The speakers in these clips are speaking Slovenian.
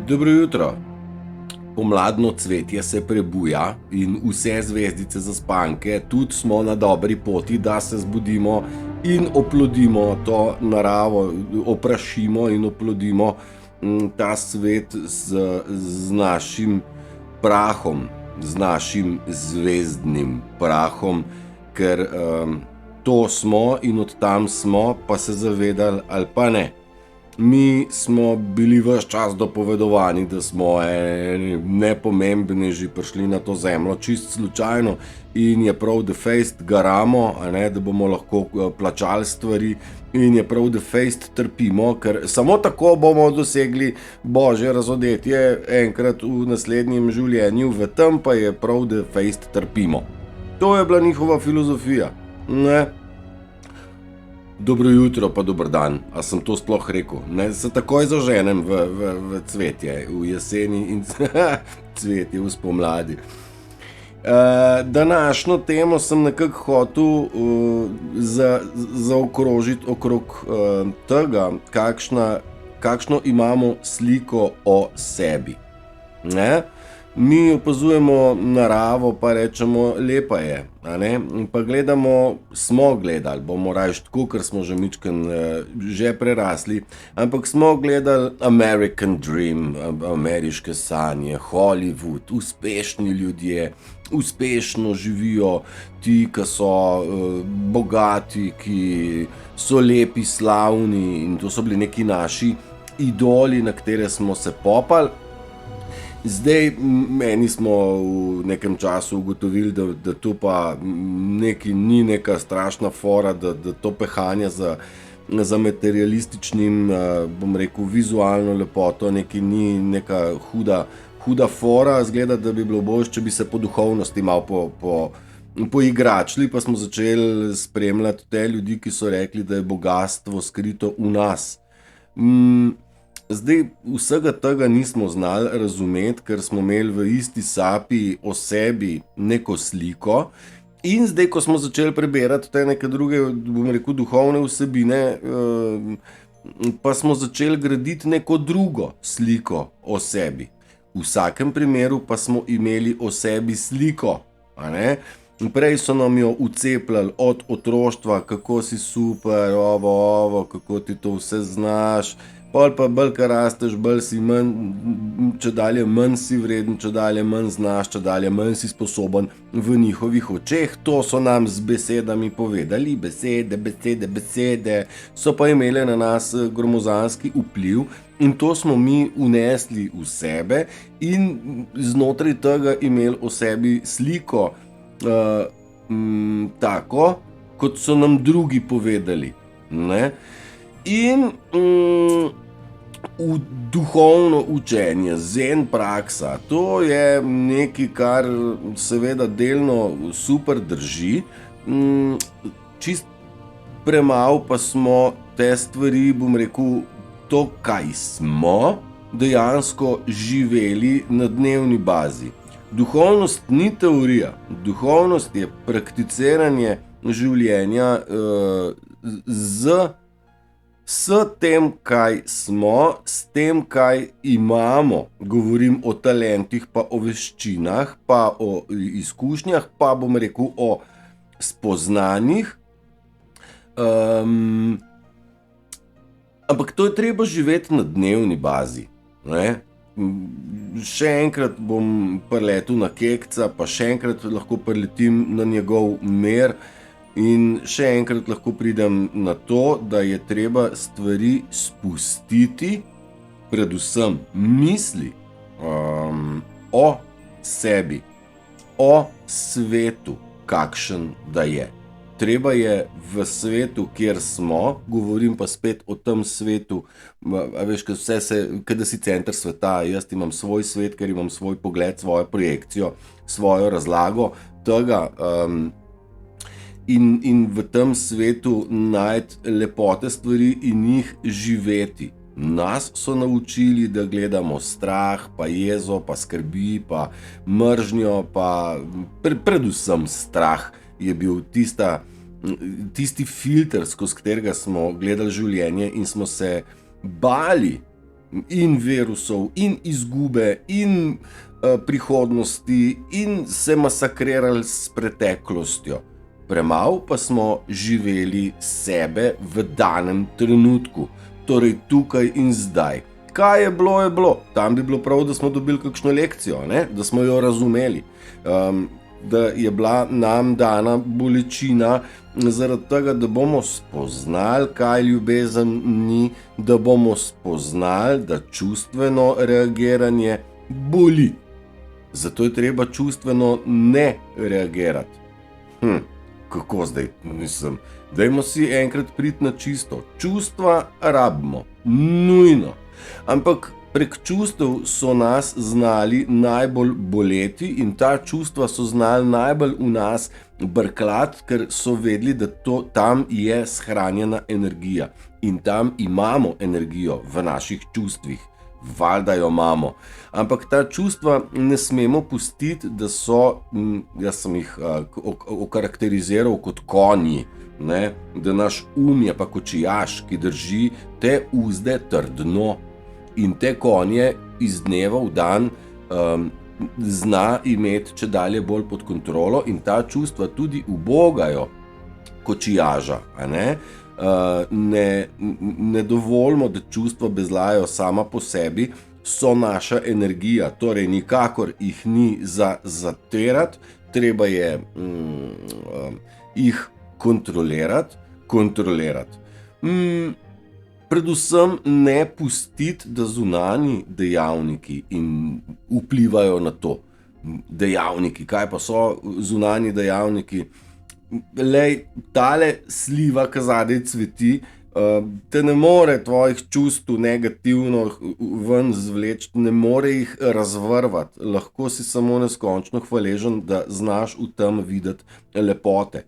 Dobro jutro. Pomladno cvetje se prebuja in vse zvezdice zaspanke, tudi smo na dobri poti, da se zbudimo in oplodimo to naravo, oprašimo in oplodimo ta svet z našim prahom, z našim zvezdnim prahom, ker to smo in od tam smo, pa se zavedali ali pa ne. Mi smo bili ves čas dopovedovani, da smo nepomembneži prišli na to zemljo čist slučajno in je prav, da fejst garamo, da bomo lahko plačali stvari in je prav, da fejst trpimo, ker samo tako bomo dosegli božje razodetje enkrat v naslednjem življenju, v tem pa je prav, da fejst trpimo. To je bila njihova filozofija, ne? Dobro jutro pa dober dan, a sem to sploh rekel? Ne, se takoj zaženem v cvetje, v jeseni in cvetje v spomladi. Današnjo temo sem nekako hotel zaokrožiti okrog tega, kakšno imamo sliko o sebi. Ne? Mi opazujemo naravo, pa rečemo, lepa je, pa smo gledali, bomo rajši tako, ker smo že mičken že prerasli, ampak smo gledali American Dream, ameriške sanje, Hollywood, uspešni ljudje, uspešno živijo ti, ki so bogati, ki so lepi, slavni in to so bili neki naši idoli, na katere smo se popali. Zdaj, meni smo v nekem času ugotovili, da to pa ni neka strašna fora, da to pehanje za materialističnim, bom rekel, vizualno lepoto, ni neka huda fora. Zgleda, da bi bilo boljše, če bi se po duhovnosti malo poigračili, pa smo začeli spremljati te ljudi, ki so rekli, da je bogastvo skrito v nas. Zdaj, vsega tega nismo znali razumeti, ker smo imeli v isti sapi o sebi neko sliko in zdaj, ko smo začeli prebirati te neke druge, bom rekel, duhovne vsebine, pa smo začeli graditi neko drugo sliko o sebi. V vsakem primeru pa smo imeli o sebi sliko, Prej so nam jo vcepljali od otroštva, kako si super, kako ti to vse znaš, pol pa bolj, kar rasteš, bolj si čedalje manj si vreden, čedalje manj znaš, čedalje manj si sposoben v njihovih očeh. To so nam z besedami povedali, besede, so pa imele na nas gromozanski vpliv in to smo mi vnesli v sebe in znotraj tega imeli o sebi sliko, tako, kot so nam drugi povedali, ne? In duhovno učenje, zen praksa, to je nekaj, kar seveda delno super drži, čist premalo pa smo te stvari, bom rekel, to, kaj smo, dejansko živeli na dnevni bazi. Duhovnost ni teorija, duhovnost je prakticiranje življenja s tem, kaj smo, s tem, kaj imamo. Govorim o talentih, pa o veščinah, pa o izkušnjah, pa bom rekel o spoznanjih. Ampak to je treba živeti na dnevni bazi, ne? Še enkrat bom priletel na Kekca, pa še enkrat lahko priletim na njegov mer in še enkrat lahko pridem na to, da je treba stvari spustiti, predvsem misli o sebi, o svetu, kakšen da je. Treba je v svetu, kjer smo, govorim pa spet o tem svetu, veš, da si center sveta, jaz imam svoj svet, ker imam svoj pogled, svojo projekcijo, svojo razlago tega in v tem svetu najti lepote stvari in jih živeti. Nas so naučili, da gledamo strah, pa jezo, pa skrbi, pa mržnjo, pa predvsem strah je bil tisti filter, skozi katerega smo gledali življenje in smo se bali in virusov, in izgube, in prihodnosti, in se masakrirali s preteklostjo. Premalo pa smo živeli sebe v danem trenutku, torej tukaj in zdaj. Kaj je bilo, je bilo. Tam bi bilo prav, da smo dobili kakšno lekcijo, ne? Da smo jo razumeli. Da je bila nam dana bolečina zaradi tega, da bomo spoznali, kaj ljubezen ni, da bomo spoznali, da čustveno reagiranje boli. Zato je treba čustveno ne reagirati. Kako zdaj? Dajmo si enkrat priti na čisto. Čustva rabimo, nujno. Ampak prek čustev so nas znali najbolj boleti in ta čustva so znali najbolj v nas brklati, ker so vedeli, da tam je shranjena energija in tam imamo energijo v naših čustvih. Valjda jo imamo. Ampak ta čustva ne smemo pustiti, da so, jaz sem jih okarakteriziral kot konji, ne? Da naš je pa kočijaš, ki drži te uzde trdno. In te konje iz dneva v dan zna imeti čedalje bolj pod kontrolo in ta čustva tudi ubogajo kočijaža. Ne dovolimo, da čustva bezlajo sama po sebi, so naša energija, torej nikakor jih ni za zatirati, treba je jih kontrolirati. Predvsem ne pustiti, da zunanji dejavniki vplivajo na to. Dejavniki, kaj pa so zunanji dejavniki? Lej, tale sliva, ki zadaj cveti, te ne more tvojih čustv negativno ven zvleči, ne more jih razvrvati. Lahko si samo neskončno hvaležen, da znaš v tem videti lepote.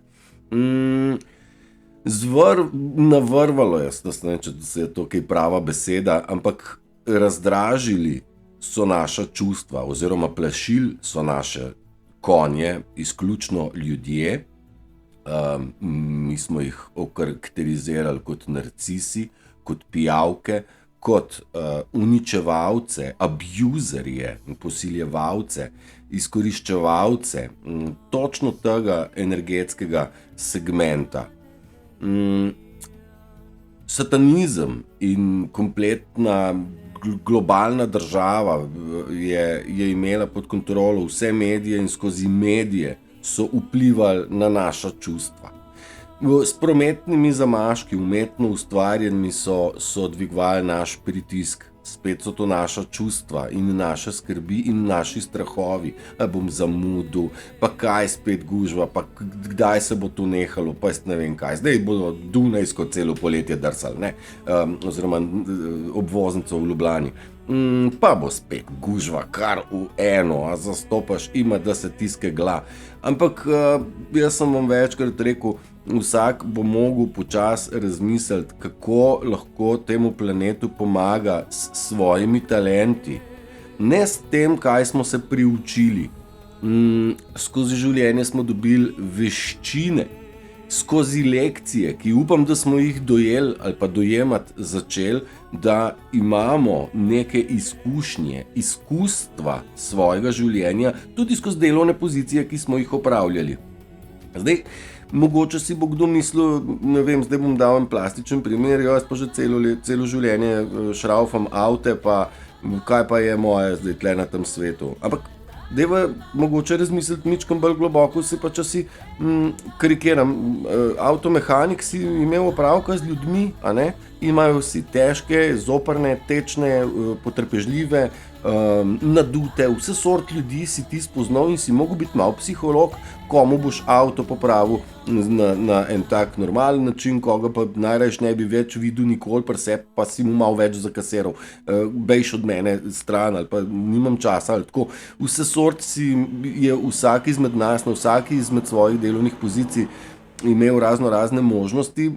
Navrvalo je, ne, če se je to kaj prava beseda, ampak razdražili so naša čustva oziroma plašili so naše konje izključno ljudje. Mi smo jih okarakterizirali kot narcisi, kot pijavke, kot uničevalce, abuzerje, posiljevalce, izkoriščevalce točno tega energetskega segmenta. Satanizem in kompletna globalna država je imela pod kontrolo vse medije in skozi medije so vplivali na naša čustva. S prometnimi zamaški, umetno ustvarjenimi so dvigovali naš pritisk. Spet so to naša čustva in naše skrbi in naši strahovi. Bom zamudil, pa kaj spet gužva, pa kdaj se bo to nehalo, pa jaz ne vem kaj. Zdaj bodo Dunajsko celo poletje drsali, ne? Oziroma obvoznico v Ljubljani. Pa bo spet gužva, kar v eno, a zastopaš ima, da se tiske gla. Ampak jaz sem vam večkrat rekel, vsak bo mogel počasi razmisliti, kako lahko temu planetu pomaga s svojimi talenti. Ne s tem, kaj smo se priučili. Skozi življenje smo dobili veščine, skozi lekcije, ki upam, da smo jih dojeli ali pa dojemati začeli, da imamo neke izkušnje, izkustva svojega življenja, tudi skozi delovne pozicije, ki smo jih opravljali. Zdaj, mogoče si bo kdo mislil, ne vem, zdaj bom dal en plastičen primer, jaz pa že celo življenje šraufam avte, pa kaj pa je moje zdaj tle na tem svetu. Ampak dajva mogoče razmisliti mičkam bolj globoko, si pa če si karikiram, avtomehanik si imel opravka z ljudmi, a ne? Imajo vsi težke, zoprne, tečne, potrpežljive, nadute, vse sort ljudi si ti spoznal in si mogel biti malo psiholog, komu boš avto popravil na en tak normalen način, koga pa najrajš ne bi več videl nikoli pri sebi, pa si mu malo več zakasiral, bejš od mene stran ali pa nimam časa ali tako. Vse sort je vsak izmed nas, na vsaki izmed svojih delovnih pozicij imel razne možnosti,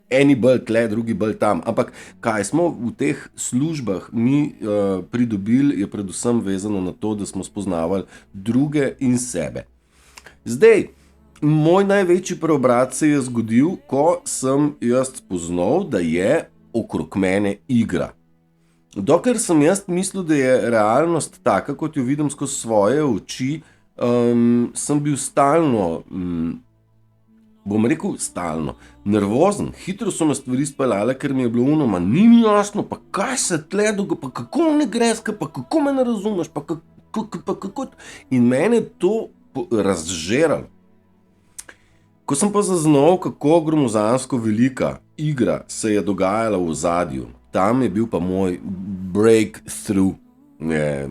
eni bolj tle, drugi bolj tam. Ampak kaj smo v teh službah mi pridobili, je predvsem vezano na to, da smo spoznavali druge in sebe. Zdaj, moj največji preobrat se je zgodil, ko sem jaz spoznal, da je okrog mene igra. dokler sem jaz mislil, da je realnost taka, kot jo vidim skozi svoje oči, sem bil stalno, bom rekel stalno, nervozen. Hitro so me stvari speljale, ker mi je bilo ono, ni mi jasno, pa kaj se tle dogaja, pa kako ne greš, pa kako me ne razumeš, pa kako... In mene je to razžeralo. Ko sem pa zaznal, kako gromozansko velika igra se je dogajala v ozadju, tam je bil pa moj breakthrough, je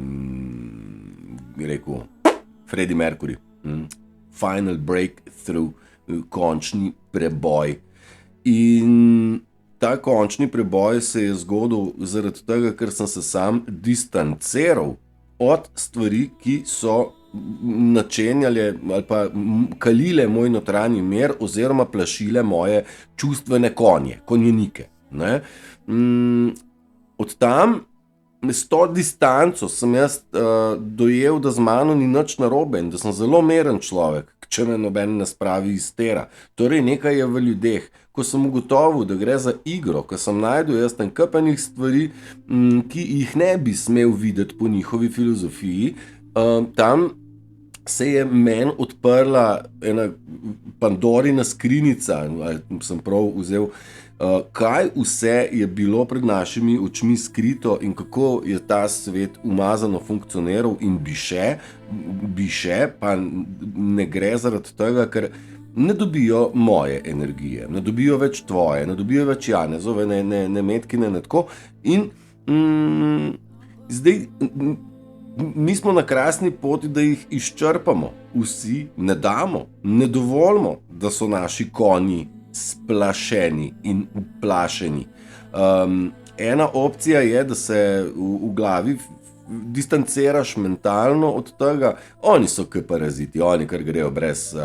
rekel Freddie Mercury, final breakthrough, končni preboj. In ta končni preboj se je zgodil zaradi tega, ker sem se sam distanciral od stvari, ki so načenjale ali pa kalile moj notranji mir oziroma plašile moje čustvene konjenike. Ne? Od tam, s to distanco sem jaz dojel, da z mano ni nič narobe in da sem zelo miren človek, če me noben ne spravi iz tera. Torej nekaj je v ljudeh. Ko sem ugotovil, da gre za igro, ko sem najdel jaz tam kupenih stvari, ki jih ne bi smel videti po njihovi filozofiji, tam se je meni odprla ena Pandorina skrinjica, sem prav vzel, kaj vse je bilo pred našimi očmi skrito in kako je ta svet umazano funkcioniral in bi še, pa ne gre zaradi tega, ker ne dobijo moje energije, ne dobijo več tvoje, ne dobijo več Janezove, ne Metkine, ne tako. In zdaj mi smo na krasni poti, da jih izčrpamo. Vsi ne damo, ne dovolimo, da so naši konji splašeni in uplašeni. Ena opcija je, da se v glavi distanciraš mentalno od tega. Oni so kot paraziti, oni kar grejo brez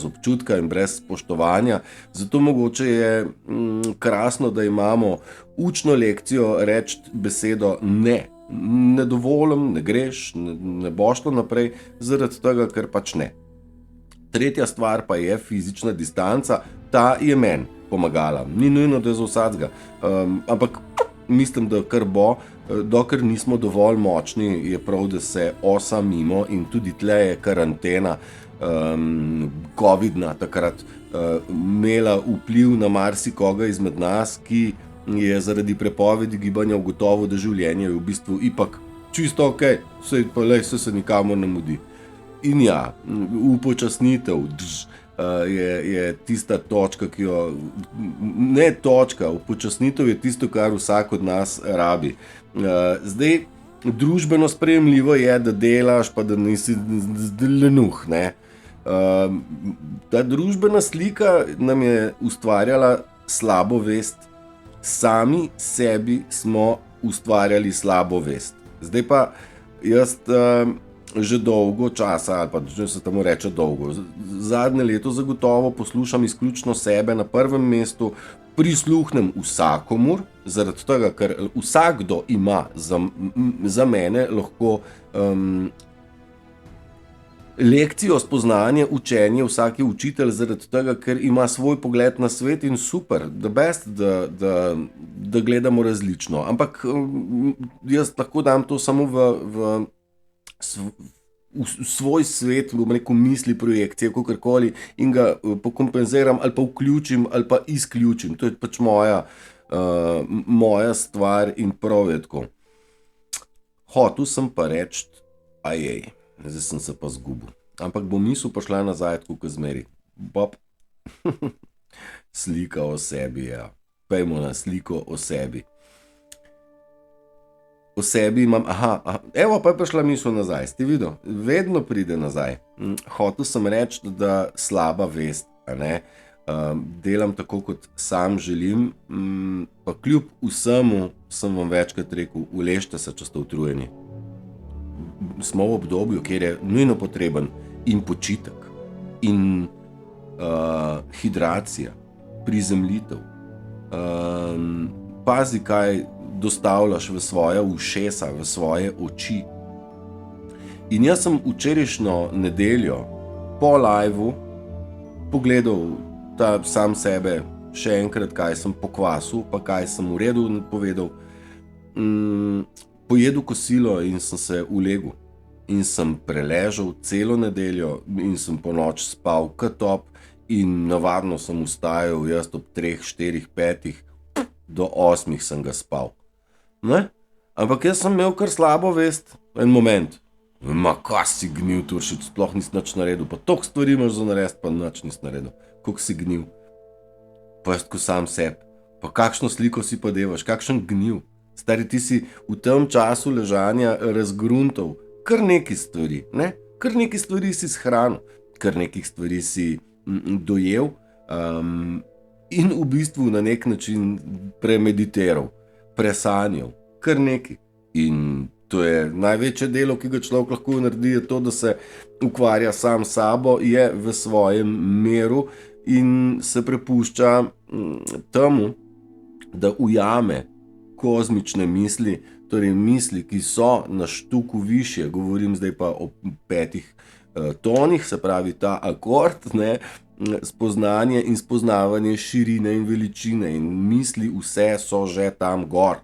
občutka in brez spoštovanja. Zato mogoče je krasno, da imamo učno lekcijo reči besedo ne. Ne dovolim, ne greš, ne boš to naprej, zaradi tega, ker pač ne. Tretja stvar pa je fizična distanca, ta je meni pomagala. Ni nujno, da je za vsakega, ampak mislim, da kar bo, dokler nismo dovolj močni, je prav, da se osamimo in tudi tle je karantena, covidna takrat, imela vpliv na marsikoga izmed nas, ki je zaradi prepovedi gibanja ugotovil, da življenje je v bistvu ipak čisto okej, saj se nikamor ne mudi. In ja, upočasnitev je tista točka, ki jo... Ne točka, upočasnitev je tisto, kar vsak od nas rabi. Zdaj, družbeno sprejemljivo je, da delaš, pa da nisi lenuh, ne. Ta družbena slika nam je ustvarjala slabo vest. Sami sebi smo ustvarjali slabo vest. Zdaj pa jaz že dolgo časa, ali pa že se temu reče dolgo, zadnje leto zagotovo poslušam izključno sebe na prvem mestu, prisluhnem vsakomur, zaradi tega, ker vsakdo ima za mene lahko lekcijo, spoznanje, učenje, vsak je učitelj zaradi tega, ker ima svoj pogled na svet in super, the best, da gledamo različno. Ampak jaz lahko dam to samo v svoj svet, bom rekel, misli, projekcije, kakorkoli, in ga pokompenziram ali pa vključim ali pa izključim. To je pač moja stvar in prav je tako. Hotel sem pa reči, ajej. Zdaj sem se pa zgubil. Ampak bo misel pa šla nazaj, tako kot zmeri. Bob. Slika o sebi, ja. Pejmo na sliko o sebi. O sebi imam, evo pa je prišla misel nazaj, ste videl? Vedno pride nazaj. Hotel sem reči, da slaba vest, a ne? Delam tako, kot sam želim, pa kljub vsemu sem vam večkrat rekel, uležite se, če ste utrujeni. Smo v obdobju, kjer je nujno potreben in počitek, in hidracija, prizemljitev. Pazi, kaj dostavljaš v svoja ušesa, v svoje oči. In jaz sem včerajšnjo nedeljo po liveu pogledal sam sebe še enkrat, kaj sem pokvasil, pa kaj sem v redu povedal. pojedel kosilo in sem se ulegel. In sem preležal celo nedeljo in sem po noč spal kot in navadno sem vstajal jaz ob 3, 4, 5, do 8 sem ga spal. Ne? Ampak jaz sem imel kar slabo vest, en moment. Kaj si gnil, Turšič, sploh nisi nič naredil, pa toliko stvari imaš za narediti, pa nič nisi naredil. Koliko si gnil? Pa jaz ko sam sebi. Pa kakšno sliko si pa devaš, kakšen gnil. Stari, ti si v tem času ležanja razgruntal kar nekaj stvari, ne? Kar nekaj stvari si shranil, kar nekaj stvari si dojel in v bistvu na nek način premeditiral, presanjal, kar nekaj. In to je največje delo, ki ga človek lahko naredi, je to, da se ukvarja sam s sabo, je v svojem miru in se prepušča temu, da ujame kozmične misli, torej misli, ki so na štuku višje, govorim zdaj pa o 5 tonih, se pravi ta akord, ne, spoznanje in spoznavanje širine in veličine in misli vse so že tam gor.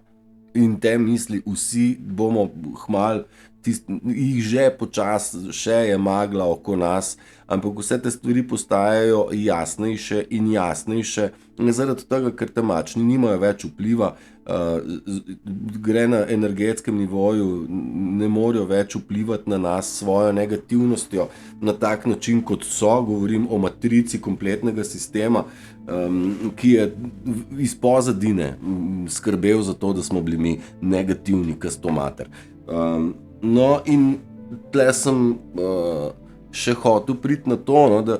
In te misli vsi bomo hmal, jih že počas še je magla oko nas, ampak vse te stvari postajajo jasnejše in jasnejše, zaradi tega, ker temačni nimajo več vpliva, gre na energetskem nivoju, ne morejo več vplivati na nas svojo negativnostjo na tak način, kot so, govorim o matrici kompletnega sistema, ki je iz pozadine skrbel za to, da smo bili mi negativni kastomater. No, in tle sem še hotel priti na to, no, da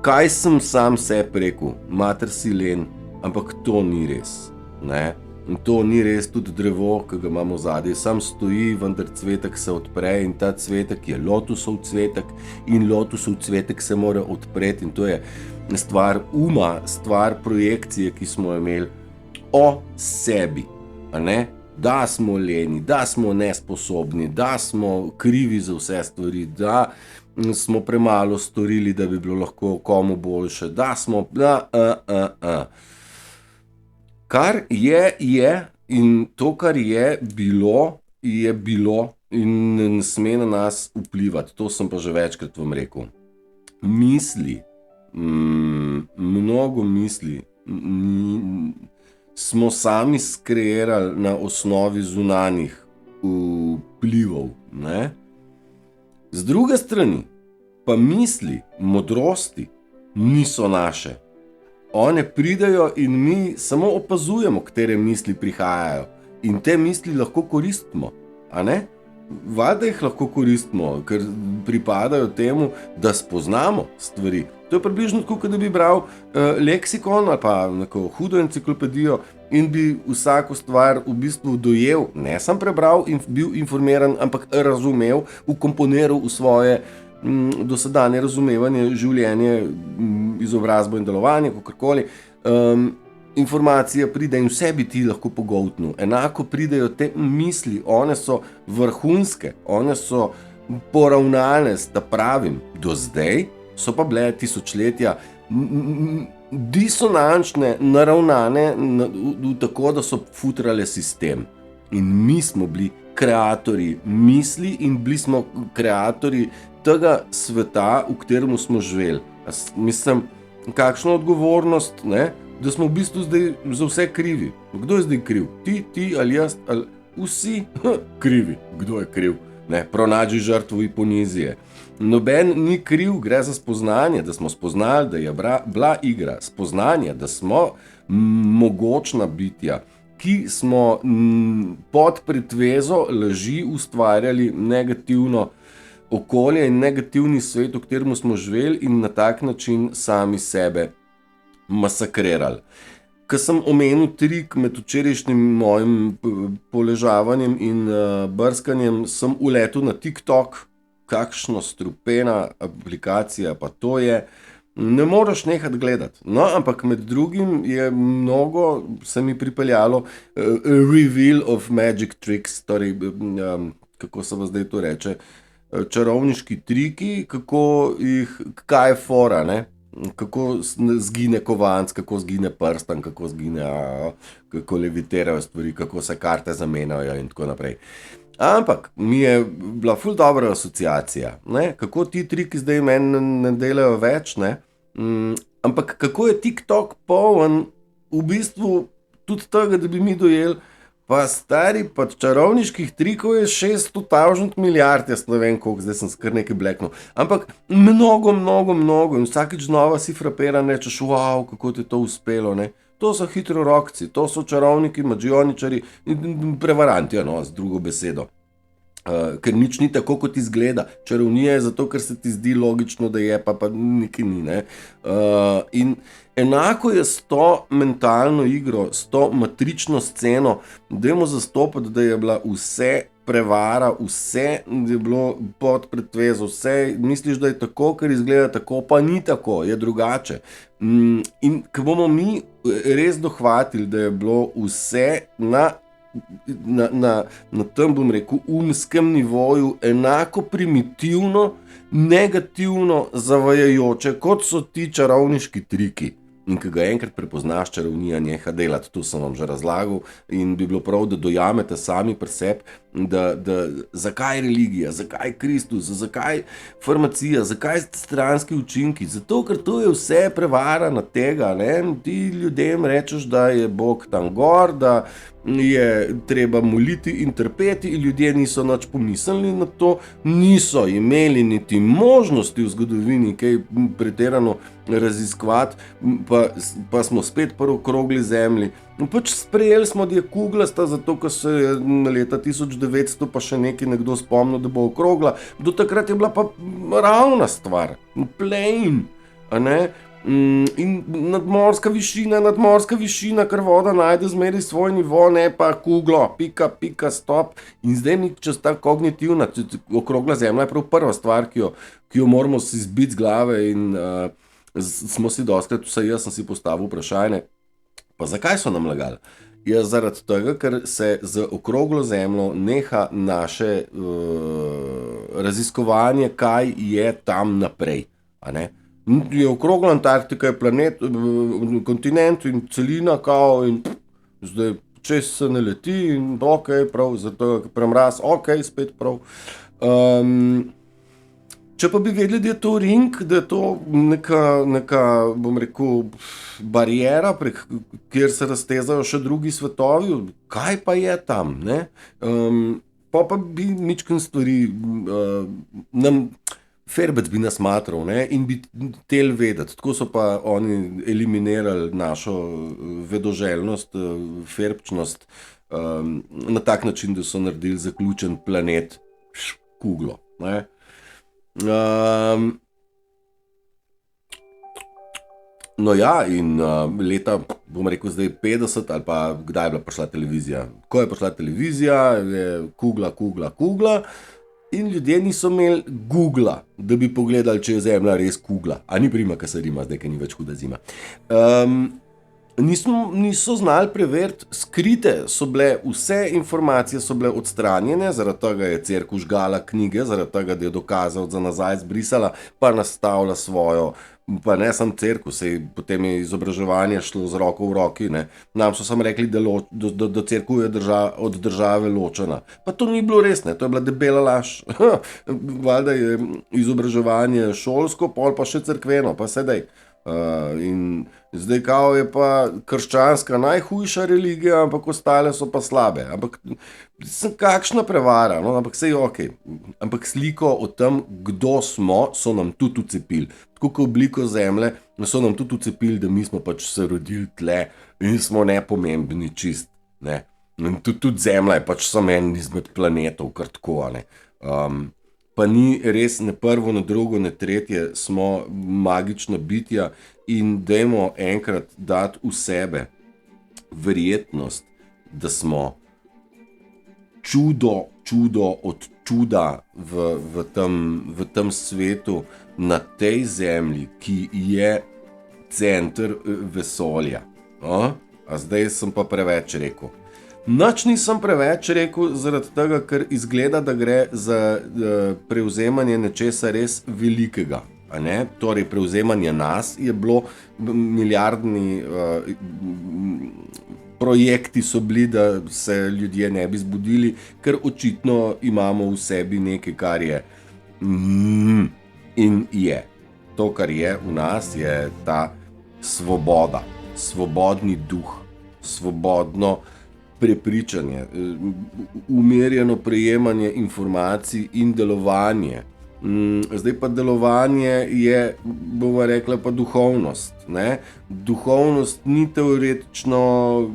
kaj sem sam sebi rekel, mater si len, ampak to ni res, ne? In to ni res, tudi drevo, ki ga imamo zadaj, sam stoji, vendar cvetek se odpre in ta cvetek je lotusov cvetek in lotusov cvetek se mora odpreti in to je stvar uma, stvar projekcije, ki smo imeli o sebi, a ne? Da smo leni, da smo nesposobni, da smo krivi za vse stvari, da smo premalo storili, da bi bilo lahko komu boljše, da smo... Kar je in to, kar je bilo in ne sme na nas vplivati. To sem pa že večkrat vam rekel. Misli, mnogo misli, smo sami skreirali na osnovi zunanjih vplivov, ne? Z druge strani pa misli, modrosti niso naše. One pridejo in mi samo opazujemo, katere misli prihajajo in te misli lahko koristimo, a ne? Valjda jih lahko koristimo, ker pripadajo temu, da spoznamo stvari. To je približno tako, da bi bral leksikon ali pa neko hudo enciklopedijo in bi vsako stvar v bistvu dojel, ne sam prebral in bil informiran, ampak razumel, vkomponiral v svoje dosedanje razumevanje, življenje, izobrazbo in delovanje, kakorkoli. Informacija pride in vse bi ti lahko pogoltnil. Enako pridejo te misli, one so vrhunske, one so poravnane, da pravim, do zdaj so pa bile tisočletja disonančne, naravnane tako, da so futrale sistem. In mi smo bili kreatorji misli in bili smo kreatorji tega sveta, v katerem smo živeli. Mislim, kakšna odgovornost, ne? Da smo v bistvu zdaj za vse krivi. Kdo je zdaj kriv? Ti ali jaz? Ali vsi krivi. Kdo je kriv? Ne, pronađi žrtvo iponizije. Noben ni kriv, gre za spoznanje, da smo spoznali, da je bila igra. Spoznanje, da smo mogočna bitja, ki smo pod pretvezo laži ustvarjali negativno okolje in negativni svet, v katerem smo živeli in na tak način sami sebe masakrirali. Ko sem omenil trik med včerajšnjim mojim poležavanjem in brskanjem, sem uletel na TikTok, kakšno strupena aplikacija pa to je. Ne moreš nehati gledati. No, ampak med drugim je mnogo se mi pripeljalo reveal of magic tricks, torej, kako se pa zdaj to reče, čarovniški triki, kaj je fora, ne? kako zgine kovanc, kako zgine prstan, kako zgine, kako levitirajo stvari, kako se karte zamenjajo in tako naprej. Ampak mi je bila ful dobra asociacija, ne? Kako ti triki zdaj meni ne delajo več, ne? Ampak kako je TikTok poln v bistvu tudi tega, da bi mi dojeli, pa stari, pa čarovniških trikov je 600 milijard, jaz ne vem koliko, zdaj sem kar nekaj bleknil. Ampak mnogo in vsakič znova si fraperan, rečeš, wow, kako ti je to uspelo, ne. To so hitrorokci, to so čarovniki, mađioničari, prevaranti, no, z drugo besedo. Ker nič ni tako, kot izgleda. Čarovnija je zato, ker se ti zdi logično, da je, pa nekaj ni, ne. In enako je s to mentalno igro, s to matrično sceno, dajmo zastopati, da je bila vse prevara, vse je bilo pod pretvezo, vse misliš, da je tako, ker izgleda tako, pa ni tako, je drugače. In ko bomo mi res dohvatili, da je bilo vse na tem, bom rekel, umskem nivoju enako primitivno, negativno, zavajajoče, kot so ti čarovniški triki. In ko ga enkrat prepoznaš, čarovnija neha delati, to sem vam že razlagal, in bi bilo prav, da dojamete sami pri sebi, da zakaj religija, zakaj Kristus, zakaj farmacija, zakaj stranski učinki, zato ker to je vse prevarana tega, ne, ti ljudem rečeš, da je Bog tam gor, da je treba moliti in trpeti, in ljudje niso nič pomislili na to, niso imeli niti možnosti v zgodovini kaj pretirano raziskovati, pa smo spet pri okrogli zemlji. Pač sprejeli smo, da je kuglasta, zato ker se je leta 1900 pa še nekdo spomnil, da bo okrogla. Do takrat je bila pa ravna stvar, plain, a ne? In nadmorska višina, ker voda najde zmeri svoj nivo, ne pa kuglo, pika, stop. In zdaj mi čez ta kognitivna, okrogla zemlja je prav prva stvar, ki jo moramo si zbiti z glave, in smo si dostakrat, vsaj jaz sem si postavil vprašanje, pa zakaj so nam lagali? Je zaradi tega, ker se z okroglo zemljo neha naše raziskovanje, kaj je tam naprej, a ne? Je okrogla Antarktika, je planet, kontinent in celina, kao, in zdaj čez se ne leti, in ok, prav, zato premraz, ok, spet prav. Če pa bi vedeli, da je to ring, da je to neka, bom rekel, bariera, prek kjer se raztezajo še drugi svetovi, kaj pa je tam, ne? Pa bi ničken stvari nam Ferbec bi nas matral, ne, in bi tel vedeti. Tako so pa oni eliminirali našo vedoželjnost, ferbčnost, na tak način, da so naredili zaključen planet, kuglo, ne. No ja, in leta, bom rekel zdaj 50, ali pa kdaj je bila prišla televizija? Ko je prišla televizija, je kugla, in ljudje niso imeli Googla, da bi pogledali, če je zemlja res kugla. A ni prima, ka se rima, zdaj, ka ni več huda zima. Niso znali preveriti, skrite so bile, vse informacije so bile odstranjene, zaradi tega je cerkev žgala knjige, zaradi tega, da je dokazal za nazaj zbrisala, pa nastavila svojo, pa ne sam cerkev, sej potem je izobraževanje šlo z roko v roki, ne. Nam so samo rekli, da cerkev je od države ločena. Pa to ni bilo res, ne, to je bila debela laž. Valjda je izobraževanje šolsko, pol pa še cerkveno, pa sedaj. In zdaj kao je pa krščanska najhujša religija, ampak ostale so pa slabe. Ampak kakšna prevara, no, ampak sej okej. Ampak sliko o tem, kdo smo, so nam tudi ucepili. Tako kot obliko zemlje, so nam tudi ucepili, da mi smo pač se rodili tle in smo nepomembni čist, ne. In tudi zemlja je pač samo en izmed planetov, kar tako, ne. Pa ni res ne prvo, ne drugo, ne tretje, smo magična bitja, in dajmo enkrat dati v sebe verjetnost, da smo čudo od čuda v tem svetu, na tej zemlji, ki je center vesolja. A zdaj sem pa preveč rekel. Nič nisem preveč rekel, zaradi tega, ker izgleda, da gre za prevzemanje nečesa res velikega. a ne? Torej prevzemanje nas je bilo, milijardni projekti so bili, da se ljudje ne bi zbudili, ker očitno imamo v sebi nekaj, kar je in je. To, kar je v nas, je ta svoboda, svobodni duh, svobodno prepričanje, umirjeno prejemanje informacij in delovanje. Zdaj pa delovanje je, bova rekla, pa duhovnost. Ne? Duhovnost ni teoretično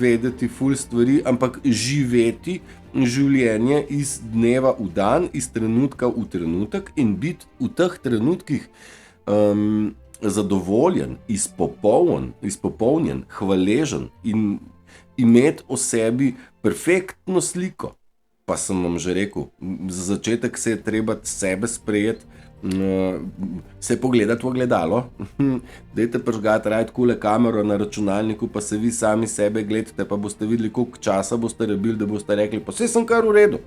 vedeti ful stvari, ampak živeti življenje iz dneva v dan, iz trenutka v trenutek in biti v teh trenutkih zadovoljen, izpopolnjen, hvaležen in imeti o sebi perfektno sliko. Pa sem vam že rekel, za začetek se je treba sebe sprejeti, se pogledati v ogledalo, dajte prižgati raje takole kamero na računalniku, pa se vi sami sebe gledate, pa boste videli, koliko časa boste rabili, da boste rekli, pa saj sem kar v redu,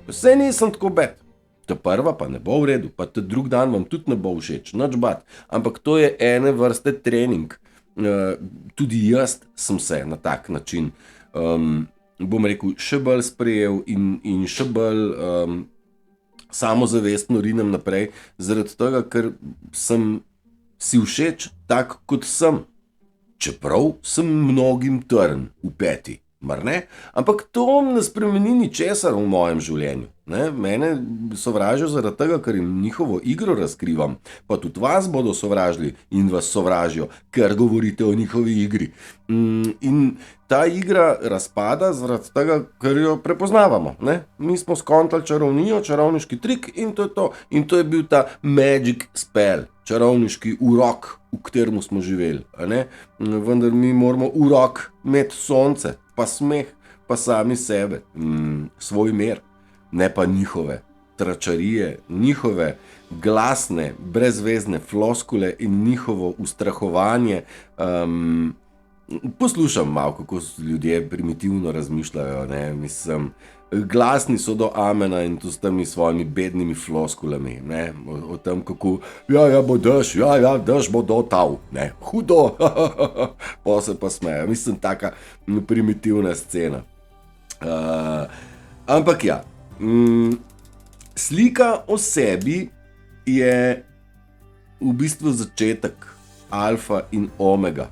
pa saj nisem tako bed. Ta prva pa ne bo v redu, pa ta drug dan vam tudi ne bo všeč, nič bad, ampak to je ene vrste trening. Tudi jaz sem se na tak način, bom rekel, še bolj sprejel in še bolj samozavestno rinem naprej, zaradi tega, ker sem si všeč tak, kot sem. Čeprav sem mnogim trn v peti, mar ne? Ampak to ne spremeni ničesar v mojem življenju. Ne? Mene sovražijo zaradi tega, ker jim njihovo igro razkrivam, pa tudi vas bodo sovražili in vas sovražijo, ker govorite o njihovi igri. In ta igra razpada zaradi tega, ker jo prepoznavamo. Ne? Mi smo skontali čarovnijo, čarovniški trik in to je to. In to je bil ta magic spell, čarovniški urok, v katerem smo živeli. A ne? Vendar mi moramo urok imeti sonce, pa smeh, pa sami sebe, svoj mir. Ne pa njihove tračarije, njihove glasne, brezvezne floskule in njihovo ustrahovanje. Poslušam malo, kako ljudje primitivno razmišljajo, ne? Mislim, glasni so do amena in to s temi svojimi bednimi floskulami, ne? O tem, kako, bo dež, dež bo dotal, ne? Hudo, pa se pa smejo. Mislim, taka primitivna scena. Ampak ja, slika o sebi je v bistvu začetek, alfa in omega.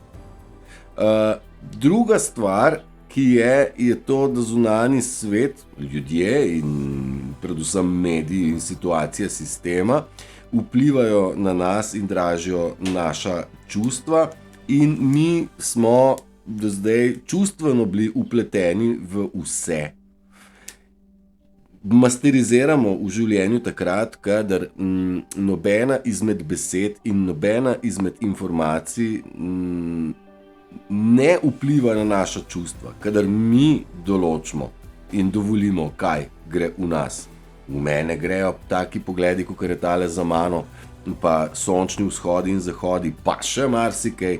Druga stvar, ki je to, da zunanji svet, ljudje in predvsem mediji in situacija sistema vplivajo na nas in dražijo naša čustva in mi smo do zdaj čustveno bili vpleteni v vse. Masteriziramo v življenju takrat, kadar nobena izmed besed in nobena izmed informacij ne vpliva na naša čustva, kadar mi določimo in dovolimo, kaj gre v nas. V mene grejo taki pogledi, kot je tale za mano, pa sončni vzhodi in zahodi, pa še marsikaj,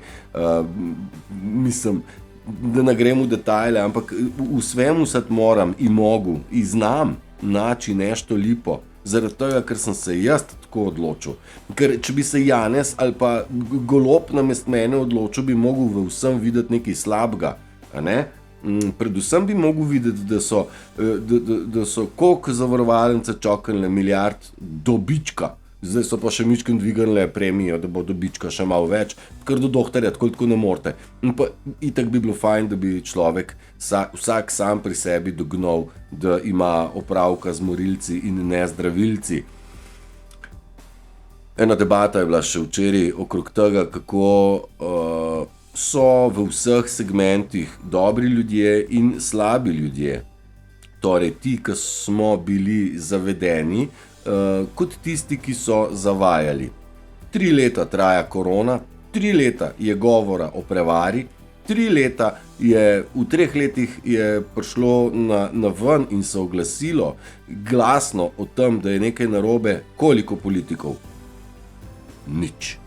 mislim, da ne grem v detajle, ampak v svemu sad moram in mogu in znam naći nešto lipo, zaradi tega, ker sem se jaz tako odločil. Ker če bi se Janez ali pa golob namest mene odločil, bi mogel v vsem videti nekaj slabega, a ne? Predvsem bi mogel videti, da so koliko zavarovalnice čakale milijard dobička. Zdaj so pa še mičkim dvignile premijo, da bo dobička še malo več, ker do doktorja tako ne morete. In pa itak bi bilo fajn, da bi človek vsak sam pri sebi dognal, da ima opravka z morilci in ne zdravilci. Ena debata je bila še včeraj okrog tega, kako so v vseh segmentih dobri ljudje in slabi ljudje. Torej ti, ki smo bili zavedeni, kot tisti, ki so zavajali. 3 leta traja korona, 3 leta je govora o prevari, 3 leta je, v 3 letih je prišlo na ven in se oglasilo glasno o tem, da je nekaj narobe. Koliko politikov? Nič.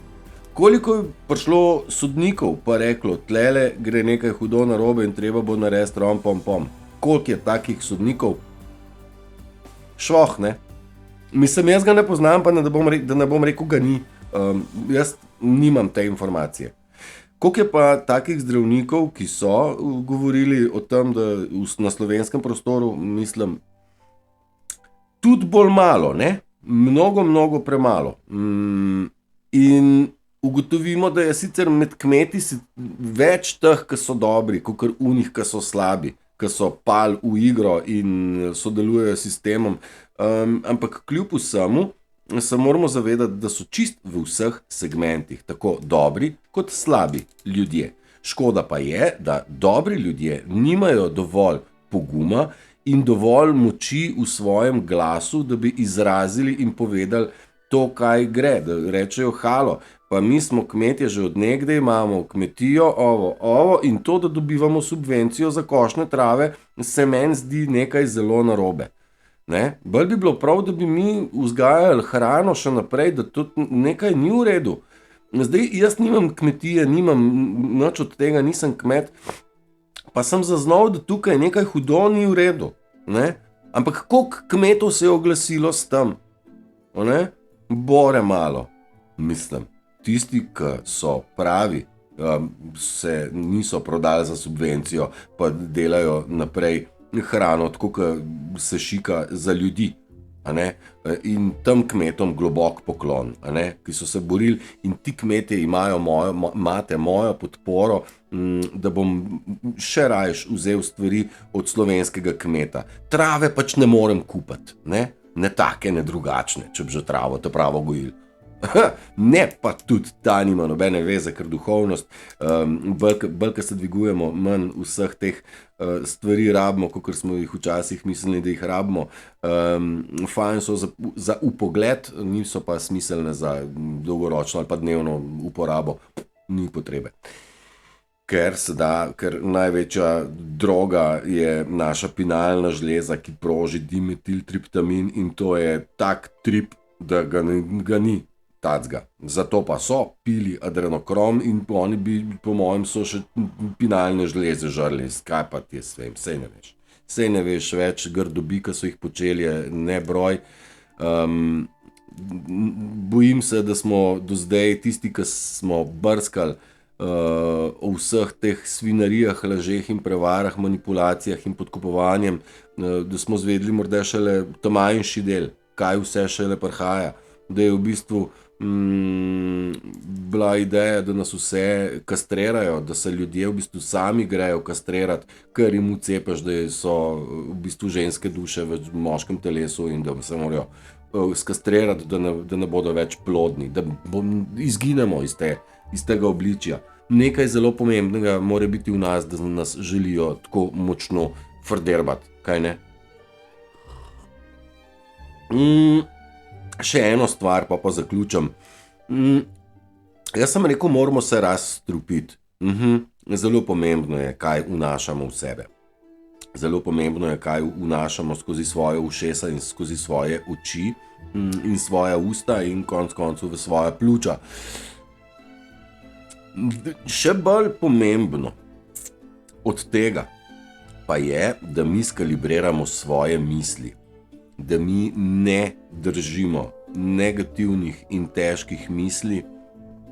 Koliko je prišlo sodnikov pa reklo, tlele gre nekaj hudo narobe in treba bo narediti pom. Koliko je takih sodnikov? Švoh, ne? Mislim, jaz ga ne poznam, pa da ne bom rekel, ga ni. Jaz nimam te informacije. Koliko je pa takih zdravnikov, ki so govorili o tem, da na slovenskem prostoru, mislim, tudi bolj malo, ne? Mnogo premalo. In ugotovimo, da je sicer med kmeti več teh, ki so dobri, kot unih, ki so slabi, ki so pal v igro in sodelujejo s sistemom. Ampak kljub vsemu se moramo zavedati, da so čist v vseh segmentih tako dobri kot slabi ljudje. Škoda pa je, da dobri ljudje nimajo dovolj poguma in dovolj moči v svojem glasu, da bi izrazili in povedali to, kaj gre, da rečejo halo. Pa mi smo kmetje že od nekdaj, imamo kmetijo, ovo in to, da dobivamo subvencijo za košnje trave, se meni zdi nekaj zelo narobe. Ne? Bolj bi bilo prav, da bi mi vzgajali hrano še naprej, da tudi nekaj ni v redu. Zdaj, jaz nimam kmetije, nimam nič od tega, nisem kmet, pa sem zaznal, da tukaj nekaj hudo ni v redu. Ne? Ampak koliko kmetov se je oglasilo s tem? Ne? Bore malo, mislim. Tisti, ki so pravi, se niso prodali za subvencijo, pa delajo naprej hrano, tako kot se šika za ljudi. A ne? In tem kmetom globok poklon, a ne? Ki so se borili, in ti kmetje imate mojo podporo, da bom še rajš vzel stvari od slovenskega kmeta. Trave pač ne morem kupiti, ne take, ne drugačne, če bi že travo ta pravo gojili. Ne, pa tudi ta nima nobene veze, ker duhovnost, bolj ko se dvigujemo, manj vseh teh stvari rabimo, kot smo jih včasih mislili, da jih rabimo. Fajn so za upogled, niso pa smiselne za dolgoročno ali pa dnevno uporabo, ni potrebe. Ker največja droga je naša pinalna žleza, ki proži dimetiltriptamin, in to je tak trip, da ga ni. Tacga. Zato pa so pili adrenokrom in oni bi, po mojem, so še pinalne žleze žrli. Kaj pa ti jaz vem, sej ne veš. Sej ne veš več, grdobi, ki so jih počeli, ne broj. Bojim se, da smo do zdaj tisti, ki smo brskali o vseh teh svinarijah, lažeh in prevarah, manipulacijah in podkupovanjem, da smo zvedeli morda šele ta manjši del, kaj vse šele prihaja. Da je v bistvu bila ideja, da nas vse kastrirajo, da se ljudje v bistvu sami grejo kastrirati, ker jim vcepaš, da so v bistvu ženske duše v moškem telesu in da se morajo skastrirati, da ne bodo več plodni, da izginemo iz tega obličja. Nekaj zelo pomembnega mora biti v nas, da nas želijo tako močno frderbati, kaj ne? Še eno stvar, pa zaključam. Jaz sem rekel, moramo se razstrupiti. Zelo pomembno je, kaj vnašamo v sebe. Zelo pomembno je, kaj vnašamo skozi svoje ušesa in skozi svoje oči in svoja usta in konec koncev v svoja pljuča. Še bolj pomembno od tega pa je, da mi skalibriramo svoje misli. Da mi ne držimo negativnih in težkih misli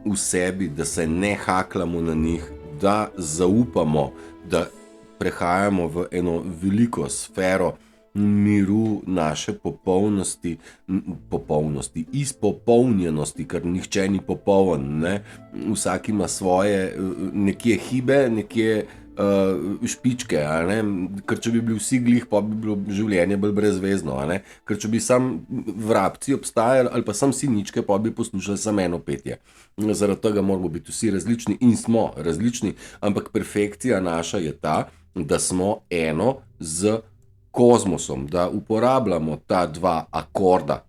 v sebi, da se ne haklamo na njih, da zaupamo, da prehajamo v eno veliko sfero miru naše izpopolnjenosti, ker nihče ni popoln, ne? Vsak ima svoje nekje hibe, nekje špičke, ne? Ker če bi bili vsi glih, pa bi bilo življenje bolj brezvezno, ne? Ker če bi sam vrabci obstajali ali pa sam siničke, pa bi poslušali samo eno petje. Zaradi tega moramo biti vsi različni in smo različni, ampak perfekcija naša je ta, da smo eno z kozmosom, da uporabljamo ta dva akorda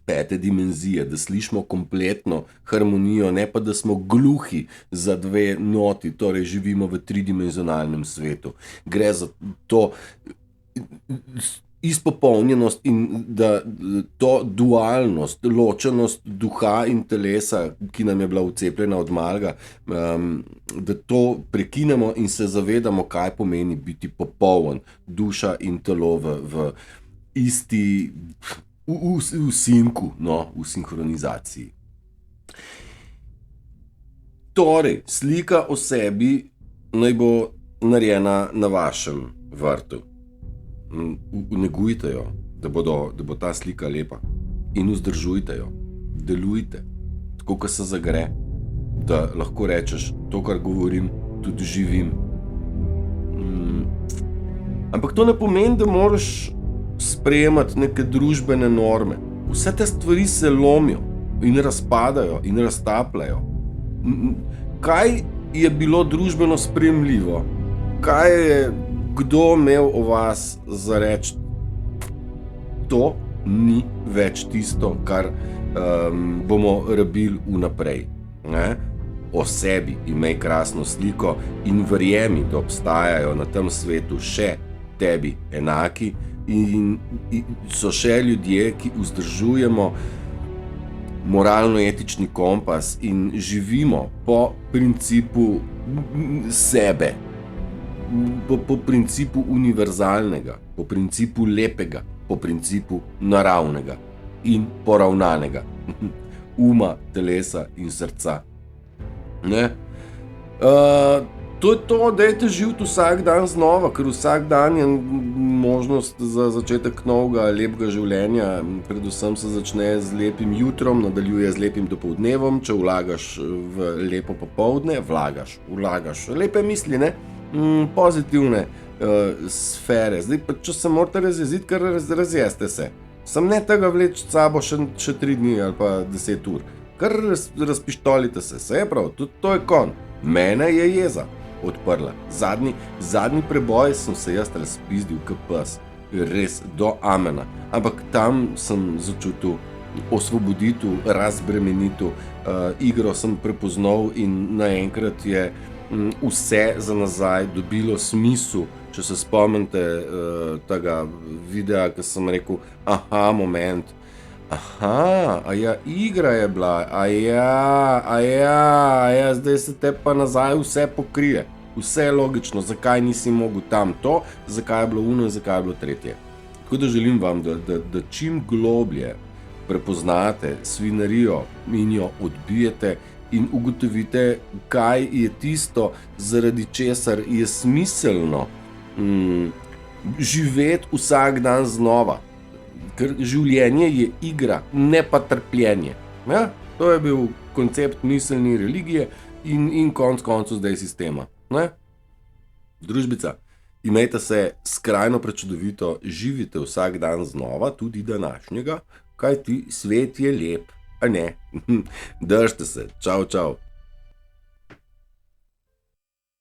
pete dimenzije, da slišimo kompletno harmonijo, ne pa da smo gluhi za dve noti, torej živimo v tridimenzionalnem svetu. Gre za to izpopolnjenost in da to dualnost, ločenost duha in telesa, ki nam je bila vcepljena od malega, da to prekinemo in se zavedamo, kaj pomeni biti popoln, duša in telo v isti v sinku, no, v sinhronizaciji. Torej, slika o sebi naj bo narejena na vašem vrtu. Negujte jo, da bo ta slika lepa. In vzdržujte jo. Delujte, tako kot se zagre, da lahko rečeš, to, kar govorim, tudi živim. Ampak to ne pomeni, da moraš sprejemati neke družbene norme. Vse te stvari se lomijo in razpadajo in raztapljajo. Kaj je bilo družbeno sprejemljivo? Kaj je kdo imel o vas za reči? To ni več tisto, kar bomo rabili vnaprej. Ne? O sebi imej krasno sliko in verjemi, da obstajajo na tem svetu še tebi enaki in so še ljudje, ki vzdržujemo moralno-etični kompas in živimo po principu sebe, po principu univerzalnega, po principu lepega, po principu naravnega in poravnanega uma, telesa in srca. Ne? To je to, dajte živeti vsak dan znova, ker vsak dan je možnost za začetek novega, lepega življenja. Predvsem se začne z lepim jutrom, nadaljuje z lepim dopoldnevom. Če vlagaš v lepo popoldne, vlagaš lepe misli, ne? Pozitivne sfere. Zdaj pa, če se morate razjeziti, kar razjeste se. Sam ne tega vleč s sabo še 3 dni ali pa 10 ur. Kar razpištolite se, je prav, tudi to je konj. Mene je jeza odprla. Zadnji preboj sem se jaz razpizdil kot pes. Res do amena. Ampak tam sem začutil osvoboditev, razbremenitev, igro sem prepoznal in naenkrat je vse za nazaj dobilo smisel. Če se spomnite tega videa, ki sem rekel, moment. Igra je bila, zdaj se te pa nazaj vse pokrije. Vse je logično, zakaj nisi mogel tam to, zakaj je bilo uno in zakaj je bilo tretje. Tako da želim vam, da čim globlje prepoznate svinarijo in jo odbijete in ugotovite, kaj je tisto, zaradi česar je smiselno živeti vsak dan znova. Ker življenje je igra, ne pa trpljenje. Ja? To je bil koncept miselni religije in konc koncev zdaj sistema. Ne? Družbica, imejte se skrajno prečudovito, živite vsak dan znova, tudi današnjega, kajti svet je lep, a ne? Držite se, čau, čau.